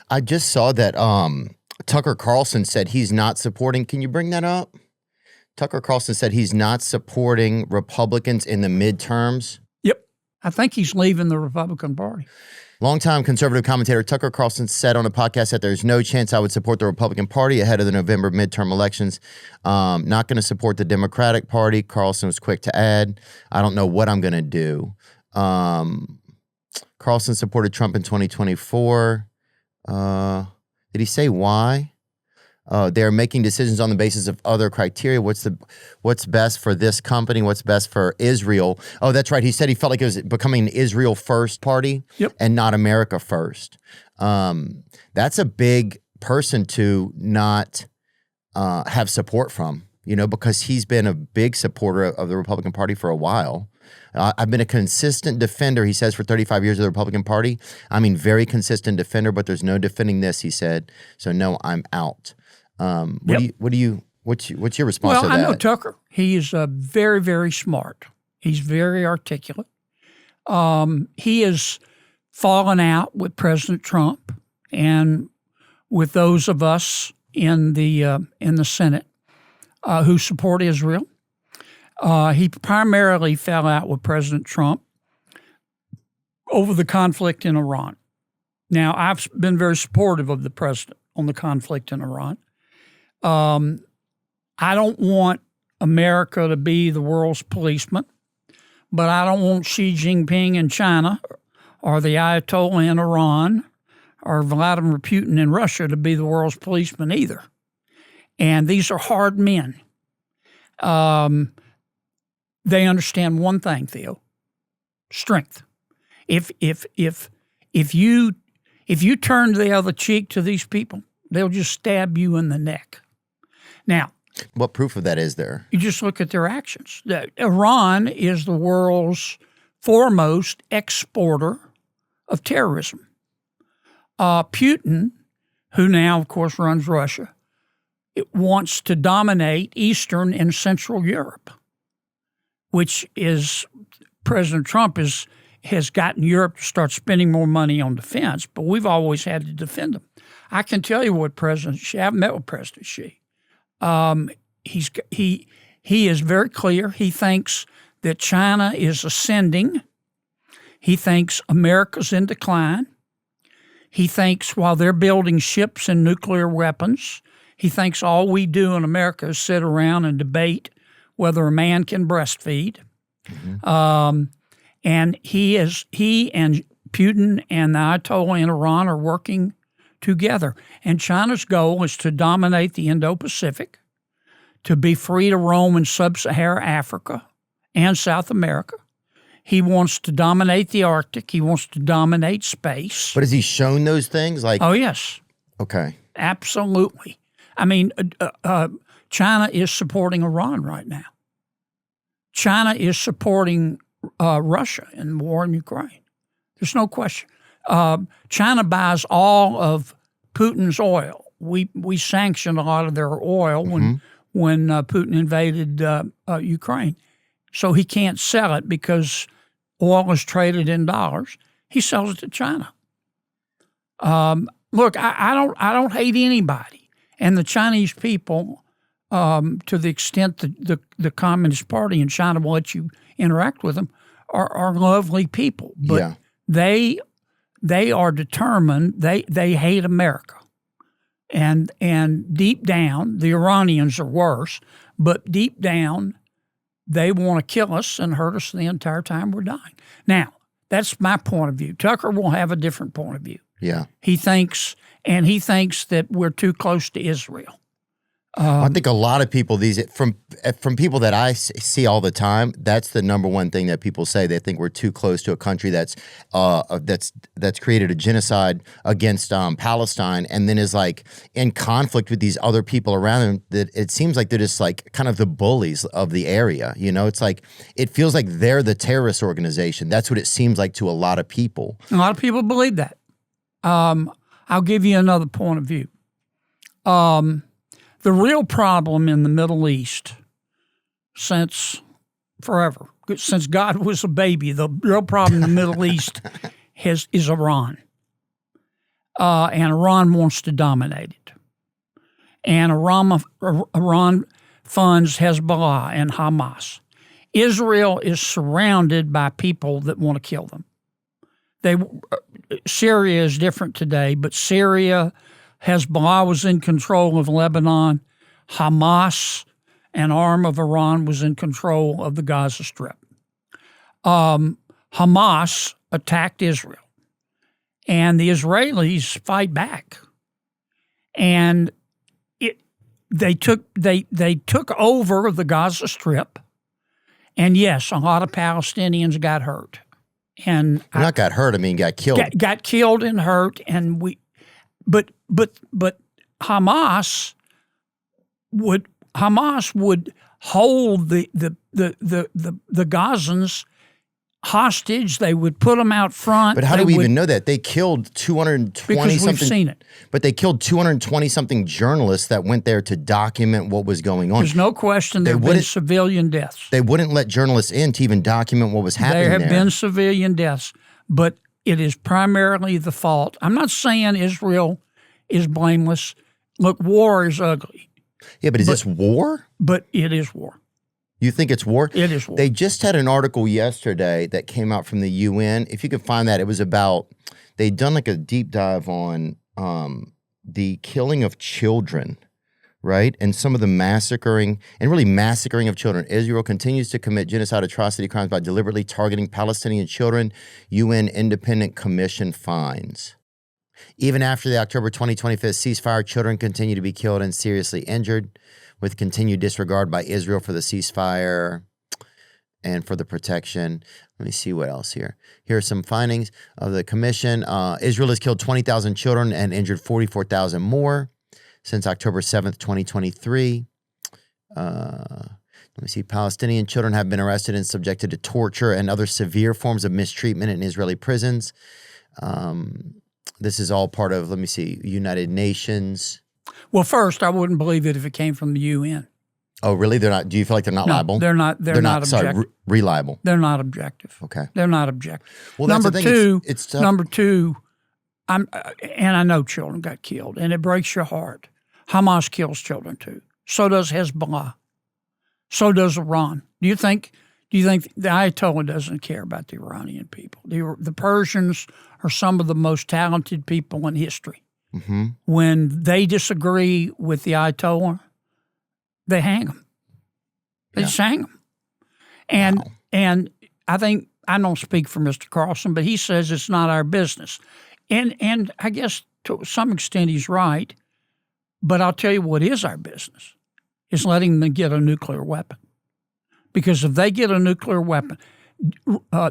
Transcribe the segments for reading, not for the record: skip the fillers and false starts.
I just saw that Tucker Carlson said he's not supporting. Can you bring that up? Tucker Carlson said he's not supporting Republicans in the midterms. Yep. I think he's leaving the Republican Party. Longtime conservative commentator Tucker Carlson said on a podcast that there's no chance I would support the Republican Party ahead of the November midterm elections. Not going to support the Democratic Party. Carlson was quick to add, I don't know what I'm going to do. Carlson supported Trump in 2024. Did he say why? They're making decisions on the basis of other criteria. What's best for this company? What's best for Israel? Oh, that's right. He said he felt like it was becoming an Israel first party and not America first. That's a big person to not have support from, because he's been a big supporter of the Republican Party for a while. I've been a consistent defender, he says, for 35 years of the Republican Party. I mean, very consistent defender, but there's no defending this, he said. So no, I'm out. What's your response to that? Well, I know Tucker. He is very, very smart. He's very articulate. He has fallen out with President Trump and with those of us in the Senate who support Israel. He primarily fell out with President Trump over the conflict in Iran. Now, I've been very supportive of the president on the conflict in Iran. I don't want America to be the world's policeman, but I don't want Xi Jinping in China or the Ayatollah in Iran or Vladimir Putin in Russia to be the world's policeman either. And these are hard men. They understand one thing, Theo: strength. If you turn the other cheek to these people, they'll just stab you in the neck. Now, what proof of that is there? You just look at their actions. Iran is the world's foremost exporter of terrorism. Putin, who now, of course, runs Russia, wants to dominate Eastern and Central Europe, which is President Trump has gotten Europe to start spending more money on defense, but we've always had to defend them. I can tell you what President Xi, I've met with President Xi. He is very clear. He thinks that China is ascending. He thinks America's in decline. He thinks while they're building ships and nuclear weapons, he thinks all we do in America is sit around and debate whether a man can breastfeed. Mm-hmm. And he and Putin and the Ayatollah in Iran are working together. And China's goal is to dominate the Indo-Pacific, to be free to roam in sub-Saharan Africa and South America. He wants to dominate the Arctic. He wants to dominate space. But has he shown those things? Oh, yes. Okay. Absolutely. I mean, China is supporting Iran right now. China is supporting Russia in the war in Ukraine. There's no question. China buys all of Putin's oil. We sanctioned a lot of their oil when Putin invaded Ukraine. So he can't sell it because oil is traded in dollars. He sells it to China. Look, I don't hate anybody, and the Chinese people, to the extent that the Communist Party in China will let you interact with them, are lovely people. But they are determined. They hate America, and deep down, the Iranians are worse. But deep down, they want to kill us and hurt us the entire time we're dying. Now, that's my point of view. Tucker will have a different point of view. Yeah. He thinks that we're too close to Israel. I think a lot of people, from people that I see all the time, that's the number one thing that people say. They think we're too close to a country that's created a genocide against Palestine, and then is like in conflict with these other people around them. That it seems like they're just like kind of the bullies of the area. It's like it feels like they're the terrorist organization. That's what it seems like to a lot of people. A lot of people believe that. I'll give you another point of view. The real problem in the Middle East since forever, since God was a baby, the real problem in the Middle East is Iran. and Iran wants to dominate it. And Iran funds Hezbollah and Hamas. Israel is surrounded by people that want to kill them. Syria is different today, but Syria, Hezbollah was in control of Lebanon. Hamas, an arm of Iran, was in control of the Gaza Strip. Hamas attacked Israel, and the Israelis fight back. And they took over the Gaza Strip, and yes, a lot of Palestinians got hurt. And not got hurt. I mean, got killed. Got killed and hurt, and but Hamas would hold the Gazans hostage. They would put them out front. But how do we even know that? They killed 220 because something. We've seen it. But they killed 220 something journalists that went there to document what was going on. There's no question there have been civilian deaths. They wouldn't let journalists in to even document what was happening there. There have been civilian deaths, but it is primarily the fault. I'm not saying Israel is blameless. Look, war is ugly. Yeah, but is this war? But it is war. You think it's war? It is war. They just had an article yesterday that came out from the UN. If you could find that, it was about, they'd done like a deep dive on the killing of children, right? And some of the massacring of children. Israel continues to commit genocide atrocity crimes by deliberately targeting Palestinian children, UN Independent Commission finds. Even after the October 2025 ceasefire, children continue to be killed and seriously injured, with continued disregard by Israel for the ceasefire and for the protection. Let me see what else here. Here are some findings of the commission. Israel has killed 20,000 children and injured 44,000 more since October 7th, 2023. Let me see. Palestinian children have been arrested and subjected to torture and other severe forms of mistreatment in Israeli prisons. This is all part of, let me see, United Nations. Well, first, I wouldn't believe it if it came from the UN. Oh, really? They're not. Do you feel like they're not liable? They're not. They're not objective. Sorry, reliable. They're not objective. Okay. They're not objective. Well, number that's the thing. It's tough. Number two, and I know children got killed, and it breaks your heart. Hamas kills children too. So does Hezbollah. So does Iran. Do you think the Ayatollah doesn't care about the Iranian people? The Persians are some of the most talented people in history. Mm-hmm. When they disagree with the Ayatollah, they hang them. They just hang them. And I think, I don't speak for Mr. Carlson, but he says it's not our business. And I guess to some extent he's right, but I'll tell you what is our business, is letting them get a nuclear weapon. Because if they get a nuclear weapon,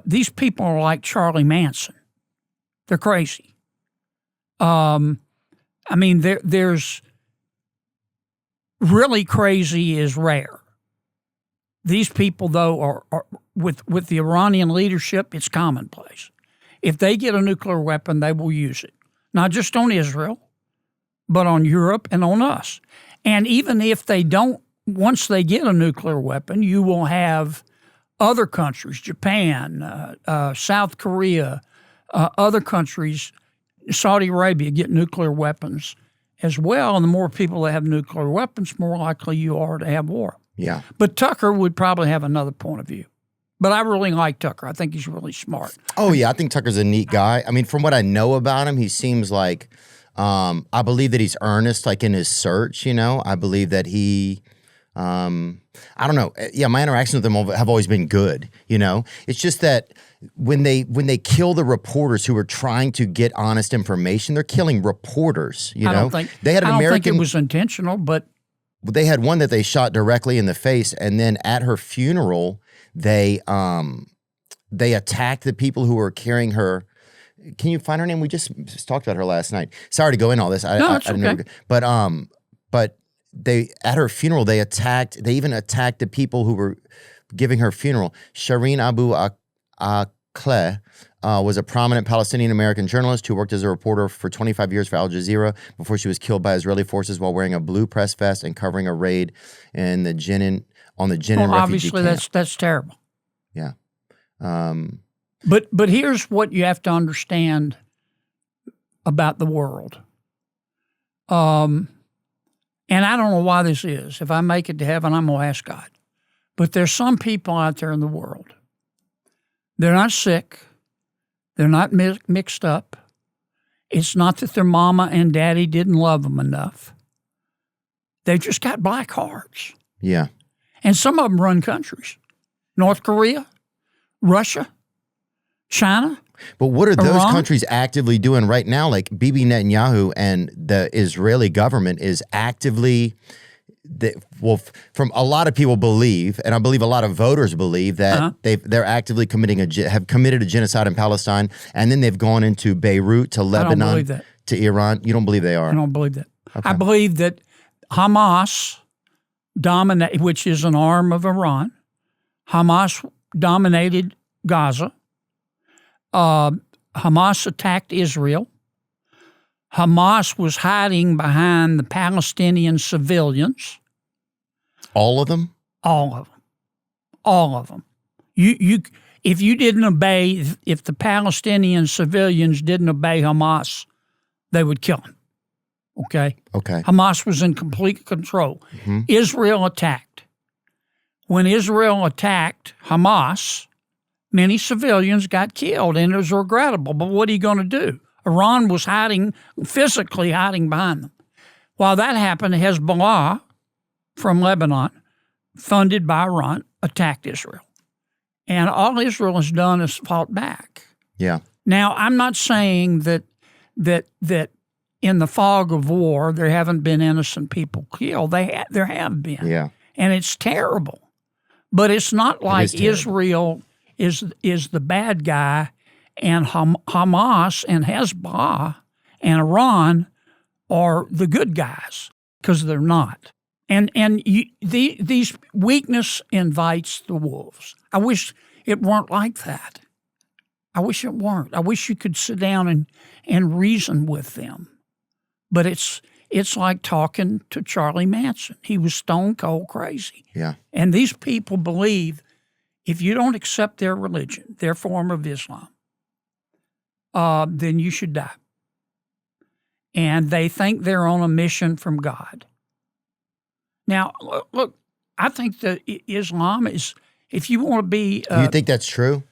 these people are like Charlie Manson. They're crazy. I mean, there's really crazy is rare. These people, though, are with the Iranian leadership, it's commonplace. If they get a nuclear weapon, they will use it, not just on Israel, but on Europe and on us. And even if they don't, once they get a nuclear weapon, you will have other countries, Japan, South Korea, other countries, Saudi Arabia, get nuclear weapons as well. And the more people that have nuclear weapons, more likely you are to have war. Yeah. But Tucker would probably have another point of view. But I really like Tucker. I think he's really smart. Oh, yeah. I think Tucker's a neat guy. I mean, from what I know about him, he seems like, I believe that he's earnest, like in his search, you know. I believe that he, I don't know. Yeah, my interactions with him have always been good, you know. It's just that when they kill the reporters who are trying to get honest information, they're killing reporters, you know. I don't think it was intentional, but they had one that they shot directly in the face, and then at her funeral, they attacked the people who were carrying her. Can you find her name? We just talked about her last night. Sorry to go in all this. It's okay. But they, at her funeral, they even attacked the people who were giving her funeral. Shireen Abu Akleh was a prominent Palestinian-American journalist who worked as a reporter for 25 years for Al Jazeera before she was killed by Israeli forces while wearing a blue press vest and covering a raid in the Jenin refugee camp. Obviously, that's terrible. Yeah. But here's what you have to understand. about the world. And I don't know why this is. If I make it to heaven, I'm going to ask God. But there's some people out there in the world. They're not sick. They're not mixed up. It's not that their mama and daddy didn't love them enough. They've just got black hearts. Yeah. And some of them run countries. North Korea, Russia, China. But what are those Iran? countries actively doing right now? Like Bibi Netanyahu and the Israeli government is actively, from a lot of people believe, and I believe a lot of voters believe that they're actively have committed a genocide in Palestine, and then they've gone into Beirut to Lebanon, I don't believe that. to Iran. You don't believe they are? I don't believe that. Okay. I believe that Hamas which is an arm of Iran. Hamas dominated Gaza. Hamas attacked Israel. Hamas was hiding behind the Palestinian civilians. All of them? All of them. All of them. If you didn't obey, if the Palestinian civilians didn't obey Hamas, they would kill them. Okay? Okay. Hamas was in complete control. Mm-hmm. Israel attacked. When Israel attacked Hamas, many civilians got killed, and it was regrettable. But what are you going to do? Iran was physically hiding behind them. While that happened, Hezbollah from Lebanon, funded by Iran, attacked Israel. And all Israel has done is fought back. Yeah. Now, I'm not saying that in the fog of war there haven't been innocent people killed. There have been. Yeah. And it's terrible. But it's not like Israel is the bad guy and Hamas and Hezbollah and Iran are the good guys, because they're not. And these weakness invites the wolves. I wish it weren't like that. I wish it weren't. I wish you could sit down and reason with them. But it's like talking to Charlie Manson. He was stone cold crazy. Yeah. And these people believe if you don't accept their religion, their form of Islam, then you should die. And they think they're on a mission from God. Now, look, I think that Islam is, if you want to be... you think that's true?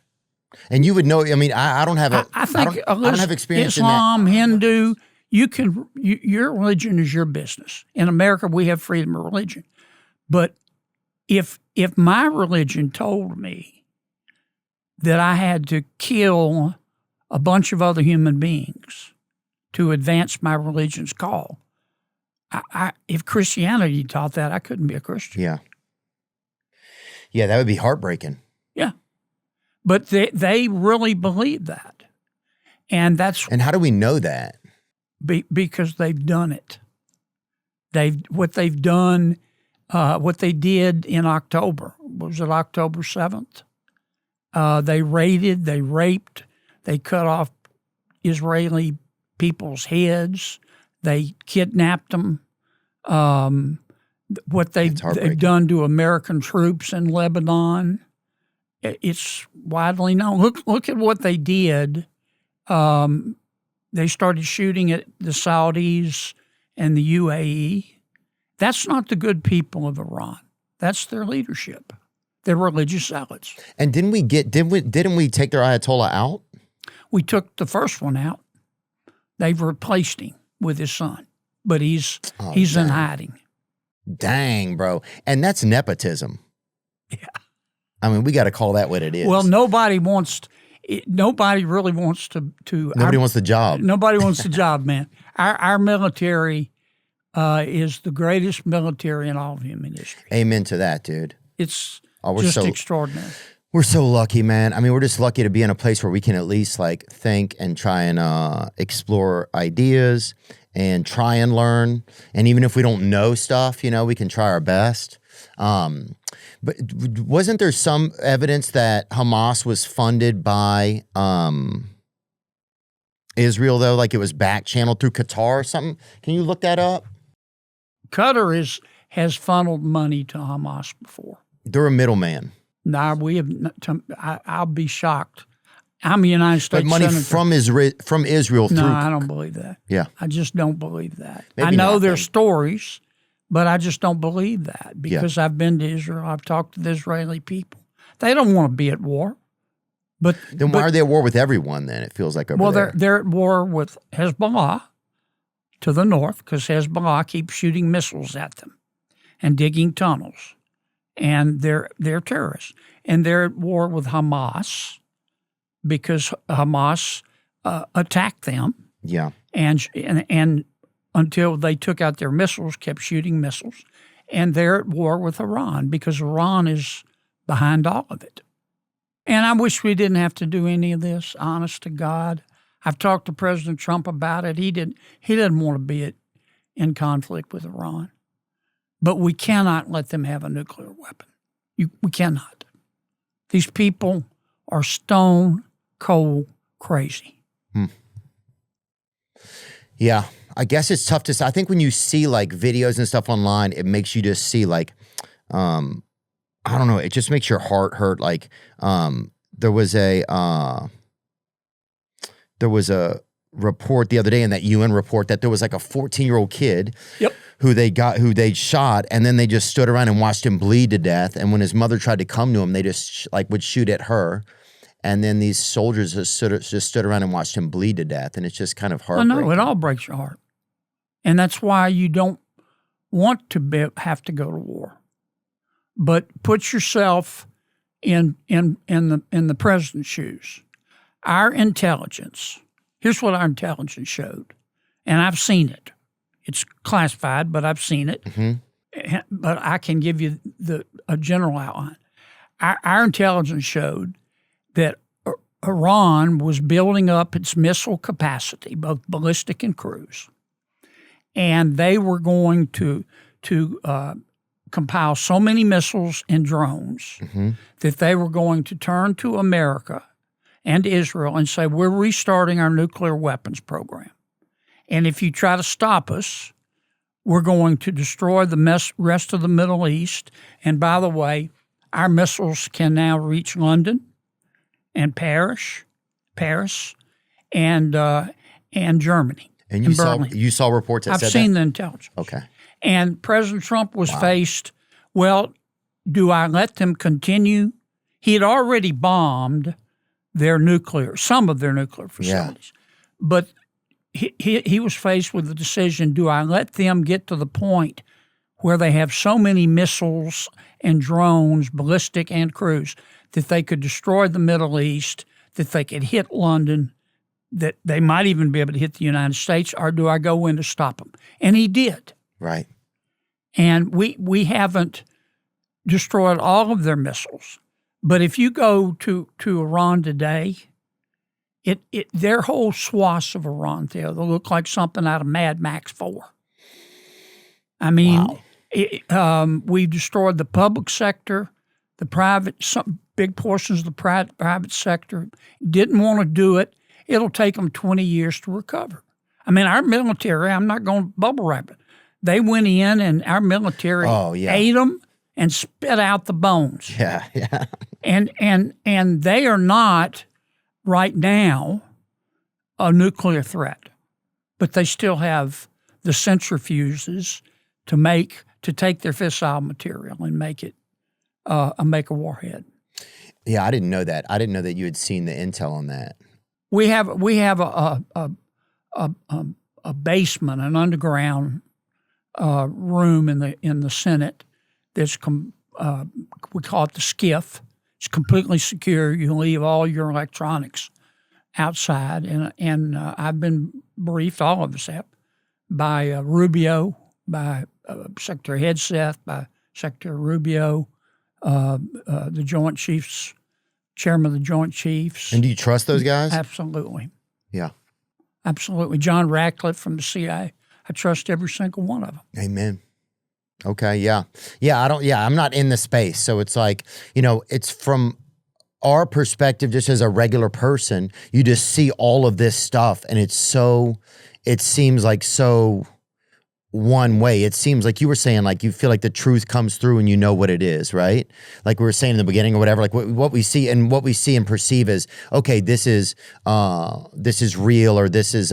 And you would know, I mean, I don't have I don't have experience Islam, in that. Hindu, your religion is your business. In America, we have freedom of religion. But if my religion told me that I had to kill a bunch of other human beings to advance my religion's call, if Christianity taught that, I couldn't be a Christian. Yeah. Yeah, that would be heartbreaking. Yeah. But they really believe that. And how do we know that? Because they've done it. What they did in October, was it October 7th? They raided, they raped, they cut off Israeli people's heads, they kidnapped them. What they've done to American troops in Lebanon, it's widely known. Look at what they did. They started shooting at the Saudis and the UAE. That's not the good people of Iran. That's their leadership. They're religious zealots. And didn't we take their Ayatollah out? We took the first one out. They've replaced him with his son, but he's in hiding. Dang, bro. And that's nepotism. Yeah. I mean, we got to call that what it is. Well, nobody really wants to. Nobody wants the job. Nobody wants the job, man. Our military is the greatest military in all of human history. Amen to that, dude. It's just extraordinary. We're so lucky, man. I mean, we're just lucky to be in a place where we can at least like think and try and explore ideas and try and learn. And even if we don't know stuff, we can try our best. But wasn't there some evidence that Hamas was funded by Israel, though? Like it was back channeled through Qatar or something? Can you look that up? Qatar has funneled money to Hamas before. They're a middleman. No, we have. I'll be shocked. I'm a United States But money senator. from Israel through. No, I don't believe that. Yeah. I just don't believe that. Maybe I know not, there's then. stories, but I just don't believe that because I've been to Israel. I've talked to the Israeli people. They don't want to be at war. But Then why are they at war with everyone then? It feels like over there. They're at war with Hezbollah to the north because Hezbollah keeps shooting missiles at them and digging tunnels. And they're terrorists. And they're at war with Hamas because Hamas attacked them. Yeah. And until they took out their missiles, kept shooting missiles. And they're at war with Iran because Iran is behind all of it. And I wish we didn't have to do any of this, honest to God. I've talked to President Trump about it. He doesn't want to be in conflict with Iran. But we cannot let them have a nuclear weapon. We cannot. These people are stone cold crazy. Yeah. I guess it's tough to say. I think when you see like videos and stuff online, it makes you just see like, I don't know. It just makes your heart hurt. Like, there was a report the other day in that UN report that there was like a 14-year-old kid who they shot, and then they just stood around and watched him bleed to death. And when his mother tried to come to him, they just would shoot at her. And then these soldiers just stood around and watched him bleed to death. And it's just kind of heartbreaking. Well, no, it all breaks your heart. And that's why you don't want to have to go to war. But put yourself in the president's shoes. Our intelligence, here's what our intelligence showed. And I've seen it. It's classified, but I've seen it. Mm-hmm. But I can give you a general outline. Our intelligence showed that Iran was building up its missile capacity, both ballistic and cruise. And they were going to compile so many missiles and drones that they were going to turn to America and Israel and say, we're restarting our nuclear weapons program. And if you try to stop us, we're going to destroy the rest of the Middle East. And by the way, our missiles can now reach London and Paris, and Germany. And you saw reports that said that? I've seen the intelligence. Okay. And President Trump was faced, well, do I let them continue? He had already bombed some of their nuclear facilities. Yeah. But he was faced with the decision, do I let them get to the point where they have so many missiles and drones, ballistic and cruise, that they could destroy the Middle East, that they could hit London, that they might even be able to hit the United States, or do I go in to stop them? And he did. Right. And we haven't destroyed all of their missiles. But if you go to Iran today, their whole swaths of Iran, Theo, they look like something out of Mad Max 4. I mean, we've destroyed the public sector, the private, some big portions of the private sector. Didn't want to do it. It'll take them 20 years to recover. I mean, our military, I'm not going to bubble wrap it. They went in and our military ate them and spit out the bones. Yeah, yeah. And they are not right now a nuclear threat, but they still have the centrifuges to take their fissile material and make a warhead. Yeah, I didn't know that. I didn't know that you had seen the intel on that. We have a basement, an underground room in the Senate that's we call it the skiff. It's completely secure. You leave all your electronics outside, and I've been briefed, all of us have, by Rubio, by Secretary Hegseth, by Secretary Rubio, the Joint Chiefs, Chairman of the Joint Chiefs. And do you trust those guys? Absolutely. Yeah. Absolutely. John Ratcliffe from the CIA. I trust every single one of them. Amen. Okay, yeah. I'm not in the space. So it's like, it's from our perspective, just as a regular person, you just see all of this stuff and it seems like so one way. It seems like you were saying, like you feel like the truth comes through and you know what it is, right? Like we were saying in the beginning or whatever, like what we see and perceive is, okay, this is real, or this is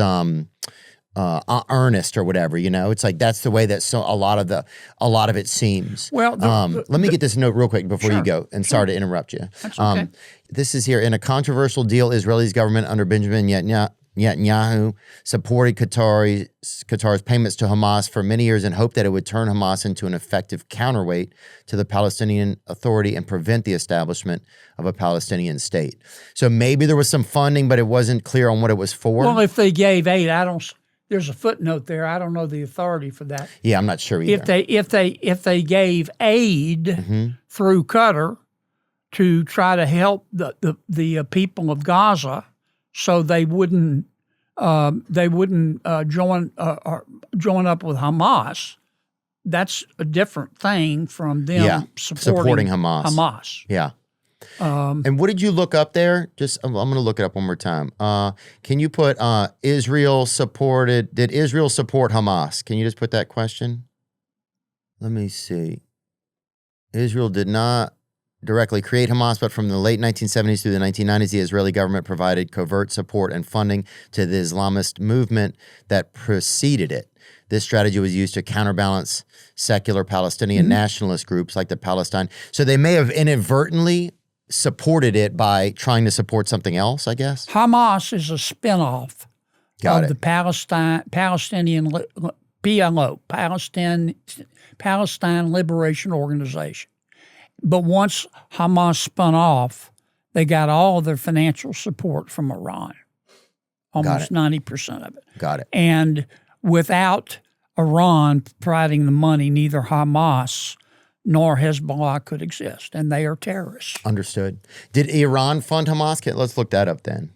earnest or whatever, it's like that's the way that a lot of it seems. Well, let me get this note real quick before you Sure, go, and sorry to interrupt you. That's okay. This is here. In a controversial deal, Israel's government under Benjamin Netanyahu supported Qatar's payments to Hamas for many years in hope that it would turn Hamas into an effective counterweight to the Palestinian Authority and prevent the establishment of a Palestinian state. So maybe there was some funding, but it wasn't clear on what it was for. Well, if they gave aid, there's a footnote there. I don't know the authority for that. Yeah, I'm not sure either. If they gave aid through Qatar to try to help the people of Gaza, so they wouldn't join up with Hamas, that's a different thing from them supporting Hamas. Yeah. And what did you look up there? I'm going to look it up one more time. Can you put did Israel support Hamas? Can you just put that question? Let me see. Israel did not directly create Hamas, but from the late 1970s through the 1990s, the Israeli government provided covert support and funding to the Islamist movement that preceded it. This strategy was used to counterbalance secular Palestinian nationalist groups like the Palestine. So they may have inadvertently supported it by trying to support something else, I guess. Hamas is a spinoff of the Palestinian PLO, Palestine Liberation Organization. But once Hamas spun off, they got all of their financial support from Iran, almost 90% of it. Got it. And without Iran providing the money, neither Hamas nor Hezbollah could exist, and they are terrorists. Understood. Did Iran fund Hamas? Let's look that up then.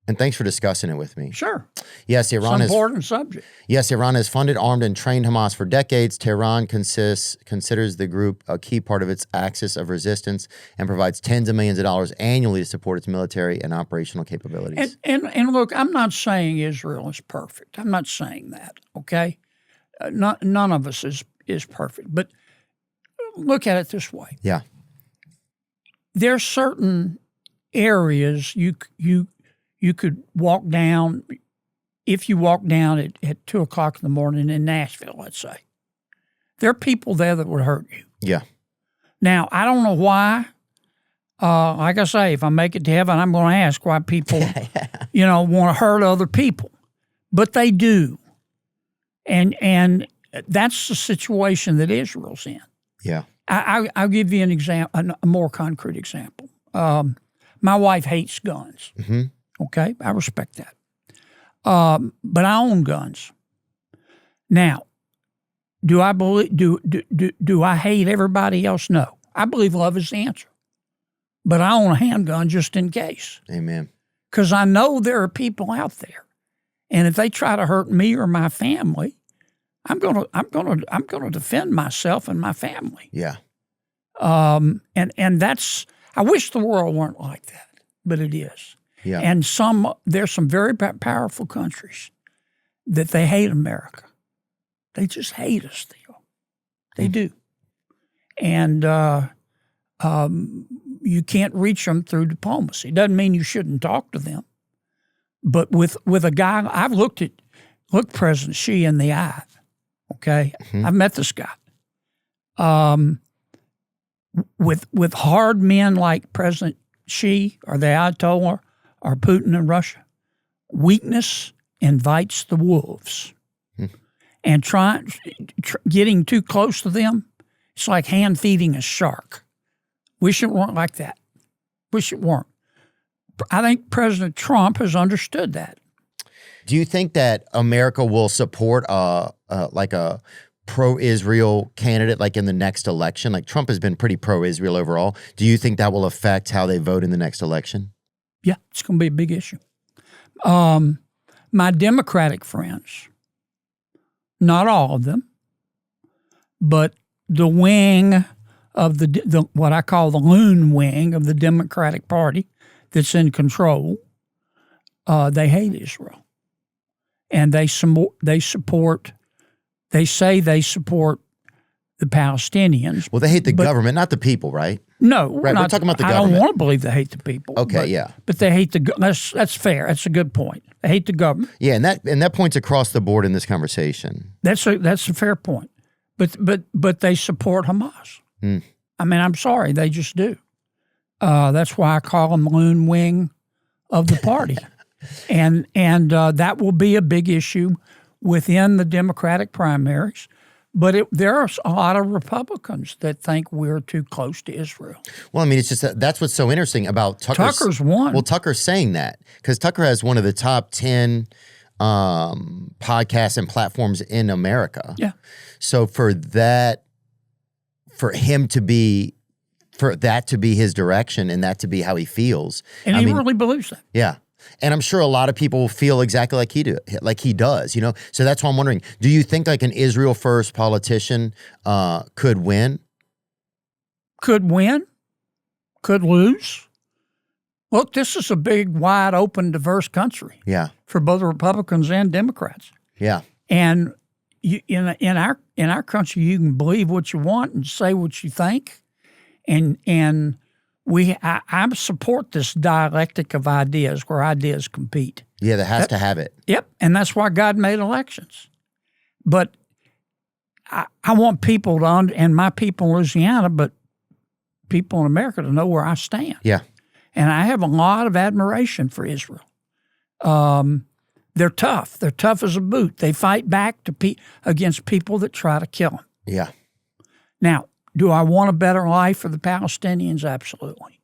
And thanks for discussing it with me. Sure. Yes, Iran it's an important subject. Yes, Iran has funded, armed, and trained Hamas for decades. Tehran considers the group a key part of its axis of resistance and provides tens of millions of dollars annually to support its military and operational capabilities. And look, I'm not saying Israel is perfect. I'm not saying that, okay? None of us is perfect. But look at it this way. Yeah. There's certain areas you could walk down, if you walk down at 2 o'clock in the morning in Nashville, let's say. There are people there that would hurt you. Yeah. Now, I don't know why. Like I say, if I make it to heaven, I'm going to ask why people, want to hurt other people. But they do. And that's the situation that Israel's in. Yeah. I'll give you an example, a more concrete example. My wife hates guns. Mm-hmm. Okay, I respect that. But I own guns. Now, do I believe? Do I hate everybody else? No. I believe love is the answer. But I own a handgun just in case. Amen. Because I know there are people out there, and if they try to hurt me or my family, I'm gonna defend myself and my family. Yeah. And that's. I wish the world weren't like that, but it is. Yeah. And there's some very powerful countries that they hate America. They just hate us, Theo. They do. And you can't reach them through diplomacy. Doesn't mean you shouldn't talk to them. But with a guy, I've looked President Xi in the eye. Okay, I've met this guy. With hard men like President Xi or the Ayatollah or Putin in Russia, weakness invites the wolves. And getting too close to them, it's like hand feeding a shark. Wish it weren't like that. Wish it weren't. I think President Trump has understood that. Do you think that America will support like a pro-Israel candidate like in the next election? Like Trump has been pretty pro-Israel overall. Do you think that will affect how they vote in the next election? Yeah, it's going to be a big issue. My Democratic friends, not all of them, but the wing of the what I call the loon wing of the Democratic Party that's in control, they hate Israel. and they support. They say they support the Palestinians. Well, they hate the government, not the people, right? No, Right, we're talking about the I government. don't want to believe they hate the people. Okay, but they hate the. That's fair. That's a good point. They hate the government. Yeah, and that points across the board in this conversation. That's a fair point. But they support Hamas. I mean, I'm sorry, they just do. That's why I call them the loon wing of the party, and that will be a big issue within the Democratic primaries. But there are a lot of Republicans that think we're too close to Israel. Well, I mean, it's just that's what's so interesting about Tucker's one. Well, Tucker's saying that because Tucker has one of the top 10 podcasts and platforms in America. Yeah. So for that to be his direction and that to be how he feels. And he really believes that. Yeah. And I'm sure a lot of people feel exactly like he does, you know? So that's why I'm wondering, do you think like an Israel first politician could win? Could win? Could lose? Look, this is a big, wide open, diverse country. Yeah. For both Republicans and Democrats. Yeah. And in our country, you can believe what you want and say what you think. And I support this dialectic of ideas where ideas compete. Yeah, that has to have it. Yep, and that's why God made elections. But I want people to, and my people in Louisiana, but people in America to know where I stand. Yeah. And I have a lot of admiration for Israel. They're tough. They're tough as a boot. They fight back against people that try to kill them. Yeah. Now, do I want a better life for the Palestinians? Absolutely.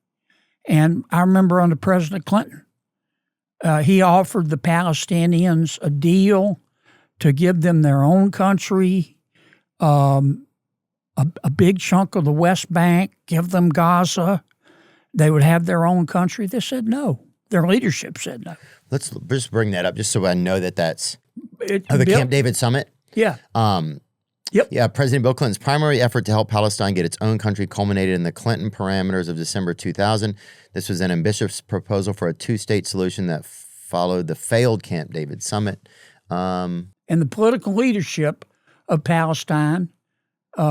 And I remember under President Clinton, he offered the Palestinians a deal to give them their own country, a big chunk of the West Bank, give them Gaza. They would have their own country. They said no. Their leadership said no. Let's just bring that up just so I know that that's the Camp David Summit. Yeah. Yep. Yeah, President Bill Clinton's primary effort to help Palestine get its own country culminated in the Clinton parameters of December 2000. This was an ambitious proposal for a two-state solution that followed the failed Camp David Summit. And the political leadership of Palestine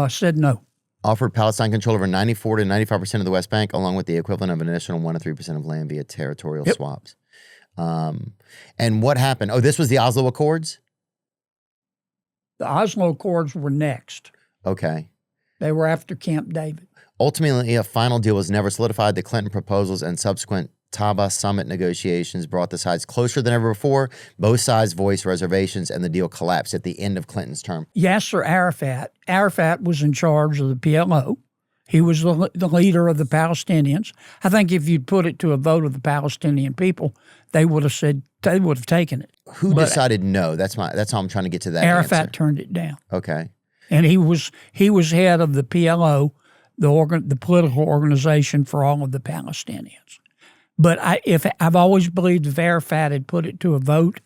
said no. Offered Palestine control over 94 to 95% of the West Bank, along with the equivalent of an additional 1 to 3% of land via territorial swaps. And what happened? Oh, this was the Oslo Accords? The Oslo Accords were next. Okay. They were after Camp David. Ultimately, a final deal was never solidified. The Clinton proposals and subsequent Taba summit negotiations brought the sides closer than ever before. Both sides voiced reservations, and the deal collapsed at the end of Clinton's term. Yasser Arafat. Arafat was in charge of the PLO. He was the leader of the Palestinians. I think if you'd put it to a vote of the Palestinian people, they would have taken it. Who decided no? That's how I'm trying to get to that. Arafat answer. turned it down. Okay. And he was head of the PLO, the political organization for all of the Palestinians. But I've always believed if Arafat had put it to a vote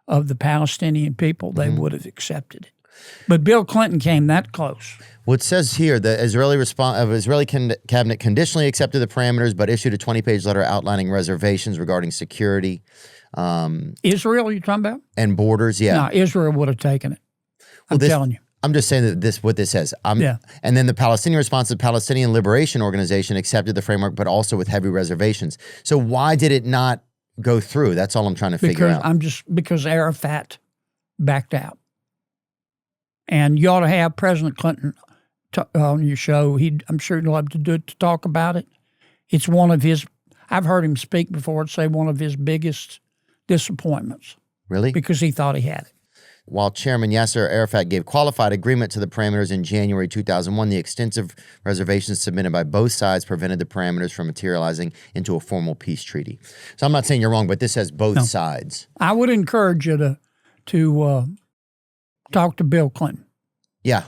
of the Palestinian people, they would have accepted it. But Bill Clinton came that close. Well, it says here the Israeli cabinet conditionally accepted the parameters, but issued a 20-page letter outlining reservations regarding security. Israel, you're talking about? And borders, yeah. No, Israel would have taken it. I'm telling you. I'm just saying that what this says. And then the Palestinian response, the Palestinian Liberation Organization accepted the framework, but also with heavy reservations. So why did it not go through? That's all I'm trying to figure out. Because Arafat backed out. And you ought to have President Clinton on your show. I'm sure he'd love to talk about it. It's one of his, I've heard him speak before, say one of his biggest disappointments. Really? Because he thought he had it. While Chairman Yasser Arafat gave qualified agreement to the parameters in January 2001, the extensive reservations submitted by both sides prevented the parameters from materializing into a formal peace treaty. So I'm not saying you're wrong, but this says both sides. I would encourage you to talk to Bill Clinton. Yeah.